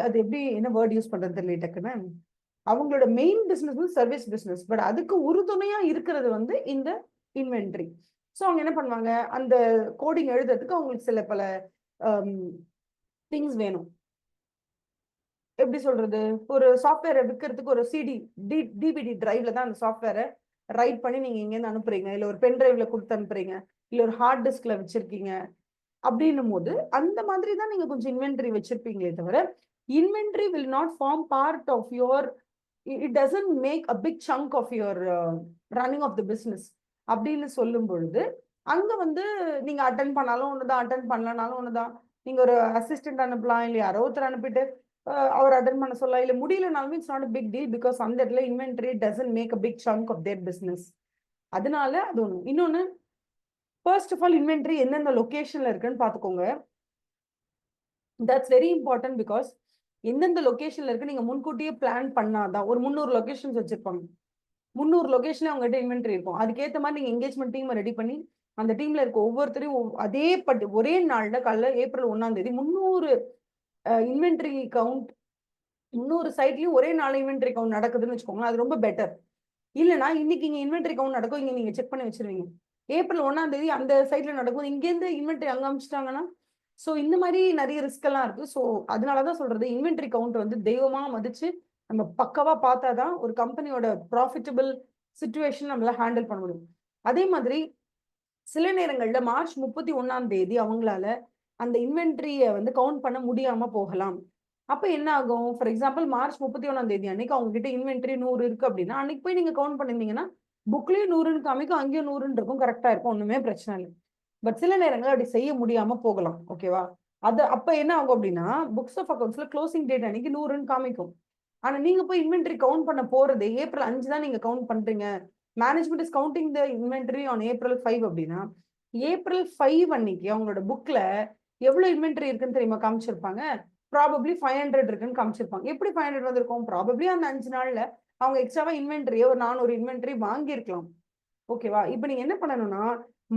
அது எப்படி என்ன வேர்ட் யூஸ் பண்றது தெரியல டக்குன்னு. அவங்களோட மெயின் பிசினஸ் வந்து சர்வீஸ் பிசினஸ், பட் அதுக்கு உறுதுணையா இருக்கிறது வந்து இந்த இன்வென்டரி. ஸோ அவங்க என்ன பண்ணுவாங்க, அந்த கோடிங் எழுதுறதுக்கு அவங்களுக்கு சில பல திங்ஸ் வேணும். எப்படி சொல்றது, ஒரு சாஃப்ட்வேரை விற்கிறதுக்கு ஒரு டிபிடி டிரைவ்ல தான் அந்த சாஃப்ட்வேரை ரைட் பண்ணி நீங்க இங்கேருந்து அனுப்புறீங்க, இல்ல ஒரு பென் டிரைவ்ல கொடுத்து அனுப்புறீங்க, இல்ல ஒரு ஹார்ட் டிஸ்க்ல வச்சிருக்கீங்க. அப்படின்னும் போது அந்த மாதிரி தான் நீங்க கொஞ்சம் இன்வென்டரி வச்சிருப்பீங்களே தவிர inventory will not form part of your, it doesn't make a big chunk of your running of the business அப்படின்னு சொல்லும் பொழுது அங்க வந்து நீங்க அட்டன் பண்ணாலும் ஒண்ணுதான், அட்டன் பண்ணலனாலும் ஒண்ணுதான். நீங்க ஒரு அசிஸ்டன்ட் அனுப்பலாம், இல்ல யாரோ ஒருத்தர் அனுப்பிட்டு அவர் அட்டன் பண்ண சொல்லலாம், இல்ல முடியலனாலும் it's not big deal. Because அந்த இடத்துல inventory doesn't make a big chunk of their business. அதனால அது ஒண்ணு. இன்னொன்னு, ஃபர்ஸ்ட் ஆஃப் ஆல் இன்வென்டரி எந்தெந்த லொகேஷன்ல இருக்குன்னு பாத்துக்கோங்க. That's very important. பிகாஸ் எந்தெந்த லொகேஷன்ல இருக்கு நீங்க முன்கூட்டியே பிளான் பண்ணாதான். ஒரு 300 லொகேஷன்ஸ் வச்சிருப்பாங்க, 300 லொகேஷன்ல அவங்ககிட்ட இன்வென்டரி இருக்கும். அதுக்கேற்ற மாதிரி நீங்க என்கேஜ்மெண்ட் டீம் ரெடி பண்ணி அந்த டீம்ல இருக்க ஒவ்வொருத்தரையும் அதே ஒரே நாள்ல காலைல ஏப்ரல் 1ஆம் தேதி 300 இன்வென்ட்ரி கவுண்ட் 300 சைட்லயும் ஒரே நாள் இன்வென்ட்ரி கவுண்ட் நடக்குதுன்னு வச்சுக்கோங்களேன், அது ரொம்ப பெட்டர். இல்லைன்னா இன்னைக்கு இங்க இன்வென்ட்ரி கவுண்ட் நடக்கும், இங்க நீங்க செக் பண்ணி வச்சிருவீங்க. ஏப்ரல் 1ஆம் தேதி அந்த சைட்ல நடக்கும், இங்கேருந்து இன்வென்ட்ரி அங்க அமிச்சிட்டாங்கன்னா, ஸோ இந்த மாதிரி நிறைய ரிஸ்க் எல்லாம் இருக்கு. ஸோ அதனாலதான் சொல்றது இன்வென்ட்ரி கவுண்ட் வந்து தெய்வமா மதிச்சு நம்ம பக்கவா பார்த்தாதான் ஒரு கம்பெனியோட ப்ராஃபிட்டபிள் சிச்சுவேஷன் நம்மளால ஹேண்டில் பண்ண முடியும். அதே மாதிரி சில நேரங்கள்ல மார்ச் 31ஆம் தேதி அவங்களால அந்த இன்வென்ட்ரிய வந்து கவுண்ட் பண்ண முடியாம போகலாம். அப்ப என்ன ஆகும்? ஃபார் எக்ஸாம்பிள் மார்ச் 31ஆம் தேதி அன்னைக்கு அவங்க கிட்ட இன்வென்ட்ரி 100 இருக்கு அப்படின்னா, அன்னைக்கு போய் நீங்க கவுண்ட் பண்ணிருந்தீங்கன்னா, புக்லயும் 100ன்னு காமிக்கும், அங்கேயும் 100ன்னு இருக்கும். கரெக்ட்டா இருக்கும். ஒண்ணுமே பிரச்சனை இல்ல. பட் சில நேரங்கள்ல அப்படி செய்ய முடியாம போகலாம். ஓகேவா? அப்ப என்ன ஆகும் அப்படின்னா, புக்ஸ் ஆஃப் அக்கவுண்ட்ஸ்ல க்ளோசிங் டேட் அன்னைக்கு 100ன்னு காமிக்கும். ஆனா நீங்க போய் இன்வென்ட்ரி கவுண்ட் பண்ண போறது ஏப்ரல் 5 தான் நீங்க கவுண்ட் பண்றீங்க. Management is counting the inventory on April 5 அப்படின்னா, ஏப்ரல் 5 அன்னைக்கு அவங்களோட புக்ல எவ்வளவு இன்வென்டரி இருக்குன்னு தெரியுமா காமிச்சிருப்பாங்க? ப்ராபப்ளி 500 இருக்குன்னு காமிச்சிருப்பாங்க. எப்படி 500 வந்திருக்கும்? ப்ராபப்ளி அந்த 5 நாள்ல அவங்க எக்ஸ்ட்ராவா இன்வென்டரிய ஒரு 400 இன்வென்டரி வாங்கியிருக்கலாம். ஓகேவா? இப்ப நீங்க என்ன பண்ணணும்னா,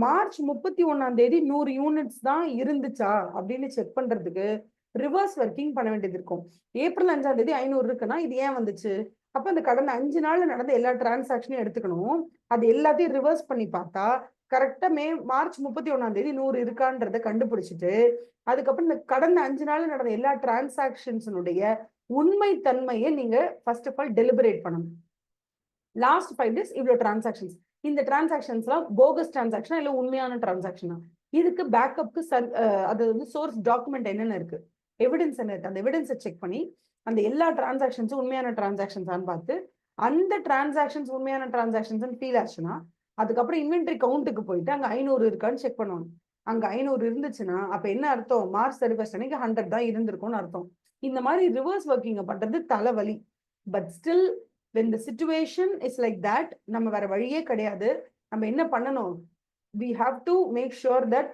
மார்ச் 31ஆம் தேதி 100 யூனிட்ஸ் தான் இருந்துச்சா அப்படின்னு செக் பண்றதுக்கு ரிவர்ஸ் ஒர்க்கிங் பண்ண வேண்டியது இருக்கும். ஏப்ரல் 5ஆம் தேதி 500 இருக்குன்னா இது ஏன் வந்துச்சு? அப்ப அந்த கடந்த 5 நாள்ல நடந்த எல்லா டிரான்சாக்ஷனையும் எடுத்துக்கணும். அது எல்லாத்தையும் ரிவர்ஸ் பண்ணி பார்த்தா கரெக்டா மார்ச் 31ஆம் தேதி 100 இருக்கான்றத கண்டுபிடிச்சிட்டு, அதுக்கப்புறம் இந்த கடந்த 5 நாள்ல நடந்த எல்லா டிரான்சாக்ஷன்ஸினுடைய உண்மை தன்மையை நீங்க ஃபர்ஸ்ட் ஆஃப் ஆல் டெலிபரேட் பண்ணணும். லாஸ்ட் 5 டேஸ் இவ்வளவு டிரான்சாக்ஷன்ஸ். இந்த டிரான்சாக்ஷன்ஸ்லாம் போகஸ் டிரான்சாக்ஷனா இல்ல உண்மையான டிரான்சாக்ஷனா? இதுக்கு பேக்கப்க்கு அது வந்து சோர்ஸ் டாக்குமெண்ட் என்னென்ன இருக்கு, எவிடன்ஸ் என்ன இருக்கு, அந்த எவிடன்ஸை செக் பண்ணி அந்த எல்லா டிரான்சாக்ஷன்ஸும் உண்மையான டிரான்சாக்ஷன்ஸான்னு பார்த்து அந்த டிரான்சாக்ஷன்ஸ் உண்மையான டிரான்சாக்ஷன்ஸ் ஃபீல் ஆச்சுன்னா அதுக்கப்புறம் இன்வென்டரி கவுண்ட்டுக்கு போயிட்டு அங்க 500 இருக்கான்னு செக் பண்ணுவாங்க. அங்க 500 இருந்துச்சுன்னா அப்ப என்ன அர்த்தம்? மார்ச் 31 அன்னைக்கு 100 தான் இருந்திருக்கும்னு அர்த்தம். இந்த மாதிரி ரிவர்ஸ் ஒர்க்கிங்க பண்றது தலைவலி. But still when the situation is like that, நம்ம வேற வழியே கிடையாது. நம்ம என்ன பண்ணணும்? we have to make sure that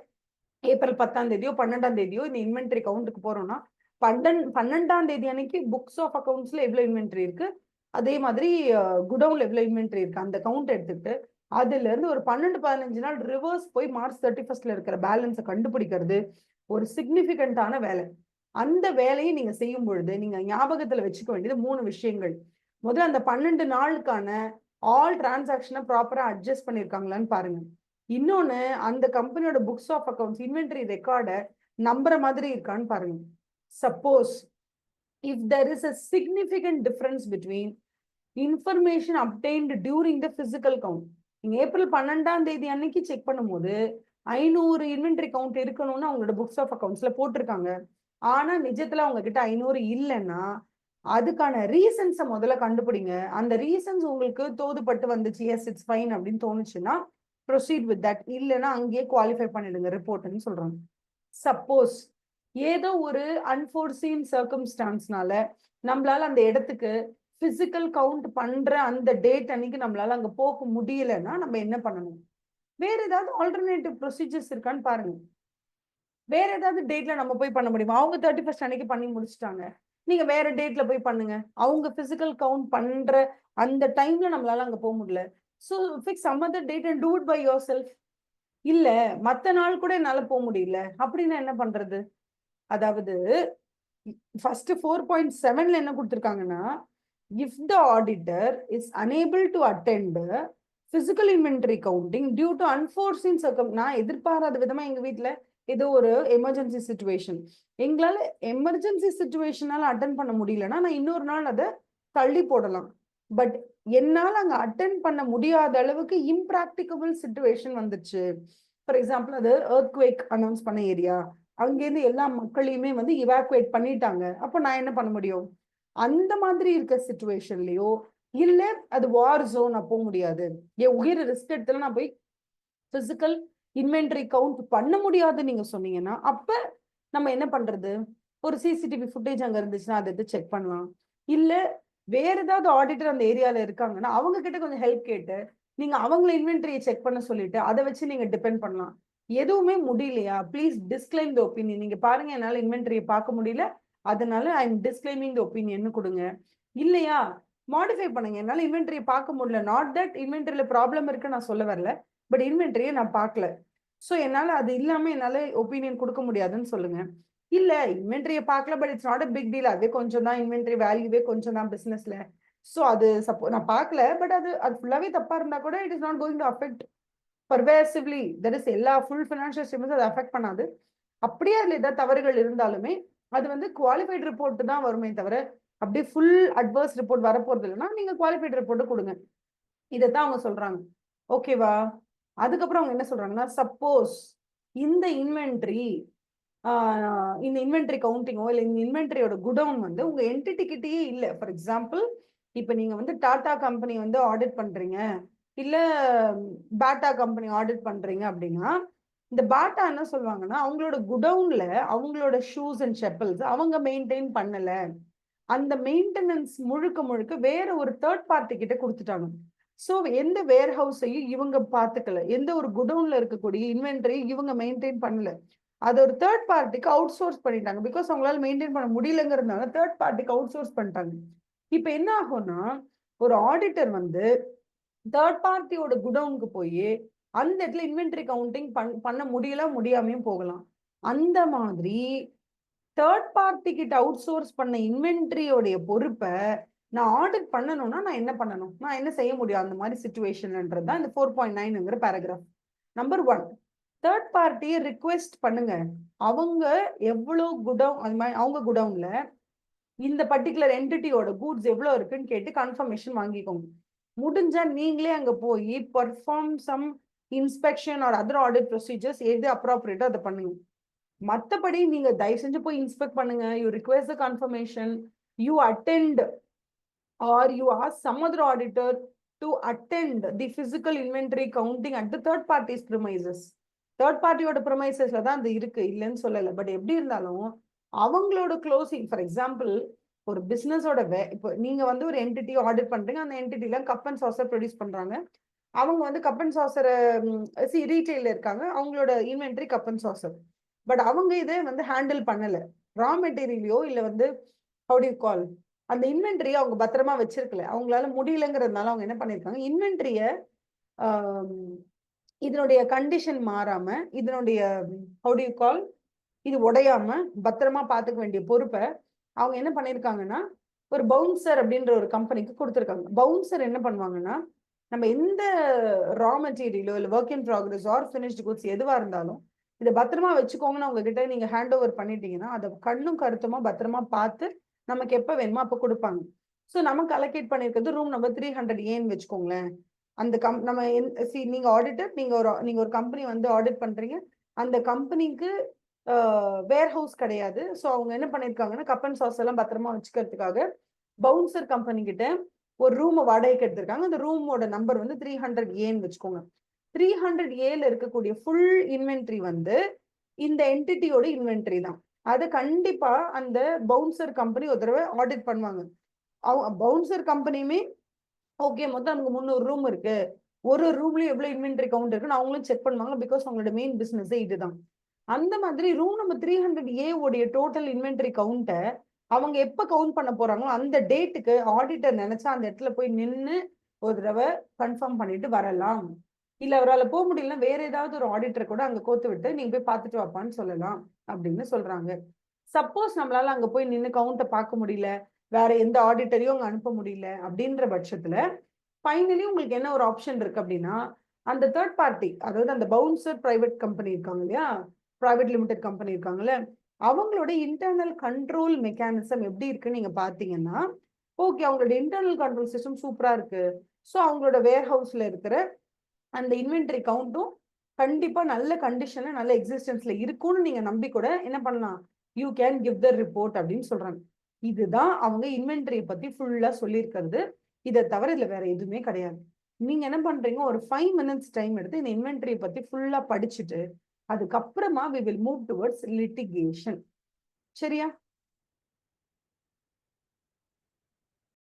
April 10ஆம் தேதியோ 12ஆம் தேதியோ இந்த இன்வென்டரி கவுண்ட்டுக்கு போறோம்னா 12ஆம் தேதி அன்னைக்கு புக்ஸ் ஆஃப் அக்கவுண்ட்ஸ்ல எவ்வளவு இன்வென்டரி இருக்கு, அதே மாதிரி குடவுன்ல எவ்வளவு இன்வென்டரி இருக்கு அந்த கவுண்ட் எடுத்துக்கிட்டு அதுல இருந்து ஒரு 12-15 நாள் ரிவர்ஸ் போய் மார்ச் 31ல இருக்கிற பேலன்ஸை கண்டுபிடிக்கிறது ஒரு சிக்னிபிகண்டான வேலை. அந்த வேலையை நீங்க செய்யும் பொழுது நீங்க ஞாபகத்துல வச்சுக்க வேண்டியது 3 விஷயங்கள். முதல்ல அந்த 12 நாளுக்கான ஆல் டிரான்சாக்ஷனை ப்ராப்பரா அட்ஜஸ்ட் பண்ணிருக்காங்களான்னு பாருங்க. இன்னொன்னு அந்த கம்பெனியோட புக்ஸ் ஆஃப் அக்கவுண்ட்ஸ் இன்வென்டரி ரெக்கார்டை நம்புற மாதிரி இருக்கான்னு பாருங்க. Suppose if there is a significant difference between information அப்டெயின்டு during the physical count, நீங்க ஏப்ரல் 12ஆம் தேதி அன்னைக்கு செக் பண்ணும்போது 500 இன்வென்டரி கவுண்ட் இருக்கணும்னு அவங்களோட புக்ஸ் ஆஃப் அக்கவுண்ட்ஸ்ல போட்டிருக்காங்க. ஆனா நிஜத்துல அவங்க கிட்ட 500 இல்லைன்னா அதுக்கான ரீசன்ஸை முதல்ல கண்டுபிடிங்க. அந்த ரீசன்ஸ் உங்களுக்கு தோதுப்பட்டு வந்துச்சு, எஸ் இட்ஸ் ஃபைன் அப்படின்னு தோணுச்சுன்னா ப்ரொசீட் வித் தட். இல்லைன்னா அங்கேயே குவாலிஃபை பண்ணிடுங்க ரிப்போர்ட்னு சொல்றாங்க. சப்போஸ் ஏதோ ஒரு அன்ஃபோர்சீன் சர்க்கம்ஸ்டான்ஸ்னால நம்மளால அந்த இடத்துக்கு பிசிக்கல் கவுண்ட் பண்ற அந்த டேட் அன்னைக்கு நம்மளால அங்க போக முடியலன்னா நம்ம என்ன பண்ணணும்? வேற ஏதாவது ஆல்டர்னேட்டிவ் ப்ரொசீஜர்ஸ் இருக்கான்னு பாருங்க. வேற ஏதாவது டேட்ல நம்ம போய் பண்ண முடியுமா? அவங்க 31st அன்னைக்கு பண்ணி முடிச்சுட்டாங்க, நீங்க வேற டேட்ல போய் பண்ணுங்க. அவங்க பிசிக்கல் கவுண்ட் பண்ற அந்த டைம்ல நம்மளால அங்க போக முடியல, so fix some other date and do it by yourself. இல்ல மத்த நாள் கூட என்னால போக முடியல அப்படின்னா என்ன பண்றது? அதாவது ஃபர்ஸ்ட் 4.7ல என்ன கொடுத்திருக்காங்கன்னா, if the auditor is unable to attend physical inventory counting due to unforeseen நான் எதிர்பாராத விதமா எங்க வீட்டுல ஏதோ ஒரு எமர்ஜென்சி சிச்சுவேஷன், எங்களால எமர்ஜென்சி சிச்சுவேஷனால அட்டன் பண்ண முடியலன்னா நான் இன்னொரு நாள் அதை தள்ளி போடலாம். பட் என்னால அங்க அட்டன் பண்ண முடியாத அளவுக்கு இம்ப்ராக்டிகபிள் சிச்சுவேஷன் வந்துச்சு. ஃபார் எக்ஸாம்பிள் அது எர்த்குவேக் அனௌன்ஸ் பண்ண ஏரியா, அங்கேருந்து எல்லா மக்களையுமே வந்து இவாக்குவேட் பண்ணிட்டாங்க. அப்போ நான் என்ன பண்ண முடியும்? அந்த மாதிரி இருக்க சிச்சுவேஷன்லயோ இல்ல அது வார் ஜோன் போக முடியாது, என் உயிரை ரிஸ்க் எடுத்துல நான் போய் பிசிக்கல் இன்வென்டரி கவுண்ட் பண்ண முடியாது நீங்க சொன்னீங்கன்னா அப்ப நம்ம என்ன பண்றது? ஒரு சிசிடிவி ஃபுட்டேஜ் அங்க இருந்துச்சுன்னா அதை எடுத்து செக் பண்ணலாம். இல்ல வேற ஏதாவது ஆடிட்டர் அந்த ஏரியால இருக்காங்கன்னா அவங்க கிட்ட கொஞ்சம் ஹெல்ப் கேட்டு நீங்க அவங்கள இன்வென்டரியை செக் பண்ண சொல்லிட்டு அதை வச்சு நீங்க டிபெண்ட் பண்ணலாம். எதுவுமே முடியலையா, ப்ளீஸ் டிஸ்க்ளைம் த ஒப்பீனியன். நீங்க பாருங்க என்னால இன்வென்டரியை பார்க்க முடியல, அதனால ஐ எம் டிஸ்க்ளைமிங் த ஒப்பீனியன் கொடுங்க. இல்லையா மாடிஃபை பண்ணுங்க, என்னால இன்வென்டரியை பார்க்க முடியல, நாட் தட் இன்வென்டரியில ப்ராப்ளம் இருக்கு நான் சொல்ல வரல, பட் இன்வென்டரியை நான் பார்க்கல, ஸோ என்னால அது இல்லாம என்னால ஒப்பீனியன் கொடுக்க முடியாதுன்னு சொல்லுங்க. இல்ல இன்வென்ட்ரியை பார்க்கல, but it's not a big deal, அதே கொஞ்சம் தான் இன்வென்ட்ரி வேல்யூவே கொஞ்சம் தான் பிசினஸ்ல. ஸோ அது நான் பார்க்கல, பட் அது அது ஃபுல்லாவே தப்பா இருந்தா கூட it is not going to affect pervasively, that is எல்லா ஃபுல் ஃபினான்ஷியல் ஸ்டேட்மெண்ட்ஸ் அதை அஃபெக்ட் பண்ணாது. அப்படியே அதுல ஏதாவது தவறுகள் இருந்தாலுமே அது வந்து குவாலிஃபைட் ரிப்போர்ட் தான் வருமே தவிர அப்படியே ஃபுல் அட்வர்ஸ் ரிப்போர்ட் வரப்போறது இல்லைன்னா நீங்க குவாலிஃபைட் ரிப்போர்ட் கொடுங்க. இதைத்தான் அவங்க சொல்றாங்க. ஓகேவா? அதுக்கப்புறம் அவங்க என்ன சொல்றாங்கன்னா, சப்போஸ் இந்த இன்வென்ட்ரி இந்த இன்வென்ட்ரி கவுண்டிங்கோ இல்லை இந்த இன்வென்ட்ரியோட குடவுன் வந்து உங்க என்டிட்டி கிட்டேயே இல்லை. ஃபார் எக்ஸாம்பிள், இப்ப நீங்க வந்து டாடா கம்பெனி வந்து ஆடிட் பண்றீங்க, இல்ல பாட்டா கம்பெனி ஆடிட் பண்றீங்க அப்படின்னா, இந்த பாட்டா என்ன சொல்லுவாங்கன்னா, அவங்களோட குடவுன்ல அவங்களோட ஷூஸ் அண்ட் செப்பல்ஸ் அவங்க மெயின்டைன் பண்ணல, அந்த மெயின்டெனன்ஸ் முழுக்க முழுக்க வேற ஒரு தேர்ட் பார்ட்டி கிட்ட கொடுத்துட்டாங்க. ஸோ எந்த வேர் ஹவுஸையும் இவங்க பார்த்துக்கல, எந்த ஒரு குடவுன்ல இருக்கக்கூடிய இன்வென்டரி இவங்க மெயின்டைன் பண்ணல, அது ஒரு தேர்ட் பார்ட்டிக்கு அவுட் சோர்ஸ் பண்ணிட்டாங்க. பிகாஸ் அவங்களால மெயின்டைன் பண்ண முடியலங்கிறதுனால தேர்ட் பார்ட்டிக்கு அவுட் சோர்ஸ் பண்ணிட்டாங்க. இப்ப என்ன ஆகும்னா, ஒரு ஆடிட்டர் வந்து தேர்ட் பார்ட்டியோட குடவுனுக்கு போய் அந்த இடத்துல இன்வென்டரி கவுண்டிங் பண்ண முடியாமையும் போகலாம். அந்த மாதிரி தேர்ட் பார்ட்டி கிட்ட அவுட் சோர்ஸ் பண்ண இன்வென்ட்ரியோடைய பொறுப்பை நான் ஆடிட் பண்ணணும்னா நான் என்ன பண்ணணும், நான் என்ன செய்ய முடியும் அந்த மாதிரி சிச்சுவேஷன்ன்றது தான் இந்த 4.9ங்கிற பேராகிராஃப். நம்பர் 1, தேர்ட் பார்ட்டியை ரிக்வெஸ்ட் பண்ணுங்க. அவங்க எவ்வளவு குடவுன், அது மாதிரி அவங்க குடவுன்ல இந்த பர்டிகுலர் என்டிட்டியோட கூட்ஸ் எவ்வளவு இருக்குன்னு கேட்டு கன்ஃபர்மேஷன் வாங்கிக்கோங்க. முடிஞ்சா நீங்களே அங்க போய் perform some inspection or other audit procedures எது அப்ராப்ரியேட்டோ அதை பண்ணுங்க. மற்றபடி நீங்க தயவு செஞ்சு போய் இன்ஸ்பெக்ட் பண்ணுங்க, you request the confirmation, you attend or you ask some other auditor to attend the physical inventory counting at the third parties premises. Third பார்ட்டியோட ப்ரிமைசஸ்ல தான் அது இருக்கு, இல்லைன்னு சொல்லலை. பட் எப்படி இருந்தாலும் அவங்களோட க்ளோசிங், ஃபார் எக்ஸாம்பிள் ஒரு பிசினஸோட இப்போ நீங்க வந்து ஒரு என்டிட்டி ஆடிட் பண்றீங்க, அந்த என்டிட்டில கப் அண்ட் சாசர் ப்ரொடியூஸ் பண்றாங்க. அவங்க வந்து கப் அண்ட் சாசரை ரீட்டைல இருக்காங்க, அவங்களோட inventory cup and Chaucer. But அவங்க இதை வந்து ஹேண்டில் பண்ணல, ரா மெட்டீரியலையோ இல்லை வந்து ஹவு டு யூ கால் அந்த இன்வென்ட்ரியை அவங்க பத்திரமா வச்சிருக்கல, அவங்களால முடியலங்கிறதுனால அவங்க என்ன பண்ணிருக்காங்க, இன்வென்ட்ரிய இதனுடைய கண்டிஷன் மாறாம, இதனுடைய ஹவு டு யூ கால் இது உடையாம பத்திரமா பாத்துக்க வேண்டிய பொறுப்பை அவங்க என்ன பண்ணிருக்காங்கன்னா ஒரு பவுன்சர் அப்படின்ற ஒரு கம்பெனிக்கு கொடுத்துருக்காங்க. பவுன்சர் என்ன பண்ணுவாங்கன்னா, நம்ம எந்த ரா மெட்டீரியலோ இல்லை work in progress or finished goods எதுவா இருந்தாலும் இதை பத்திரமா வச்சுக்கோங்கன்னு அவங்க கிட்ட நீங்க ஹேண்ட் ஓவர் பண்ணிட்டீங்கன்னா அதை கண்ணும் கருத்துமா பத்திரமா பார்த்து நமக்கு எப்ப வேணுமோ அப்ப கொடுப்பாங்க. ஸோ நமக்கு அலோகேட் பண்ணிருக்கிறது ரூம் நம்பர் 300 வச்சுக்கோங்களேன். அந்த நம்ம நீங்க ஆடிட்டர், நீங்க ஒரு கம்பெனி வந்து ஆடிட் பண்றீங்க, அந்த கம்பெனிக்கு வேர் ஹவுஸ் கிடையாது. ஸோ அவங்க என்ன பண்ணிருக்காங்கன்னா கப் அண்ட் சாஸ் எல்லாம் பத்திரமா வச்சுக்கிறதுக்காக பவுன்சர் கம்பெனி கிட்ட ஒரு ரூமை வாடகைக்கு எடுத்திருக்காங்க. அந்த ரூமோட நம்பர் வந்து 300 வச்சுக்கோங்க. 300 இருக்கக்கூடிய ஃபுல் இன்வென்ட்ரி வந்து இந்த என்டிட்டியோட இன்வென்ட்ரி தான். அது கண்டிப்பா அந்த பவுன்சர் கம்பெனி ஒரு தடவை ஆடிட் பண்ணுவாங்க. அவங்க பவுன்சர் கம்பெனியுமே ஓகே மொத்தம் நமக்கு 300 ரூம் இருக்கு, ஒரு ரூம்லயும் எவ்வளவு இன்வென்டரி கவுண்ட் இருக்குன்னு அவங்களும் செக் பண்ணுவாங்க. பிகாஸ் அவங்களோட மெயின் பிசினஸ் இதுதான். அந்த மாதிரி ரூம் நம்பர் 300 உடைய டோட்டல் இன்வென்டரி கவுண்ட்டை அவங்க எப்ப கவுண்ட் பண்ண போறாங்களோ அந்த டேட்டுக்கு ஆடிட்டர் நினைச்சா அந்த இடத்துல போய் நின்று ஒரு தடவை கன்ஃபார்ம் பண்ணிட்டு வரலாம். இல்ல அவரால் போக முடியலன்னா வேற ஏதாவது ஒரு ஆடிட்டர் கூட அங்க கோத்து விட்டு நீங்க போய் பார்த்துட்டு வாப்பான்னு சொல்லலாம் அப்படின்னு சொல்றாங்க. சப்போஸ் நம்மளால அங்க போய் நின்று கவுண்ட்டை பார்க்க முடியல, வேற எந்த ஆடிட்டரையும் அங்க அனுப்ப முடியல அப்படின்ற பட்சத்துல ஃபைனலி உங்களுக்கு என்ன ஒரு ஆப்ஷன் இருக்கு அப்படின்னா, அந்த தேர்ட் பார்ட்டி, அதாவது அந்த பவுன்சர் பிரைவேட் கம்பெனி இருக்காங்க இல்லையா, பிரைவேட் லிமிடெட் கம்பெனி இருக்காங்கல்ல, அவங்களோட இன்டர்னல் கண்ட்ரோல் மெக்கானிசம் எப்படி இருக்குன்னு நீங்க பாத்தீங்கன்னா, ஓகே அவங்களோட இன்டர்னல் கண்ட்ரோல் சிஸ்டம் சூப்பரா இருக்கு, ஸோ அவங்களோட வேர் ஹவுஸ்ல இருக்கிற அந்த இன்வென்டரி கவுண்ட்டும் கண்டிப்பா நல்ல கண்டிஷன்ல நல்ல எக்ஸிஸ்டன்ஸ்ல இருக்கும்னு நீங்க நம்பி கூட என்ன பண்ணலாம், you can give the report அப்படின்னு சொல்றாங்க. இதுதான் அவங்க இன்வென்டரியை பத்தி ஃபுல்லா சொல்லியிருக்கிறது. இதை தவிர இதுல வேற எதுவுமே கிடையாது. நீங்க என்ன பண்றீங்க, ஒரு 5 minutes டைம் எடுத்து இந்த இன்வென்டரியை பத்தி ஃபுல்லா படிச்சுட்டு அதுக்கப்புறமா we will move towards litigation. சரியா?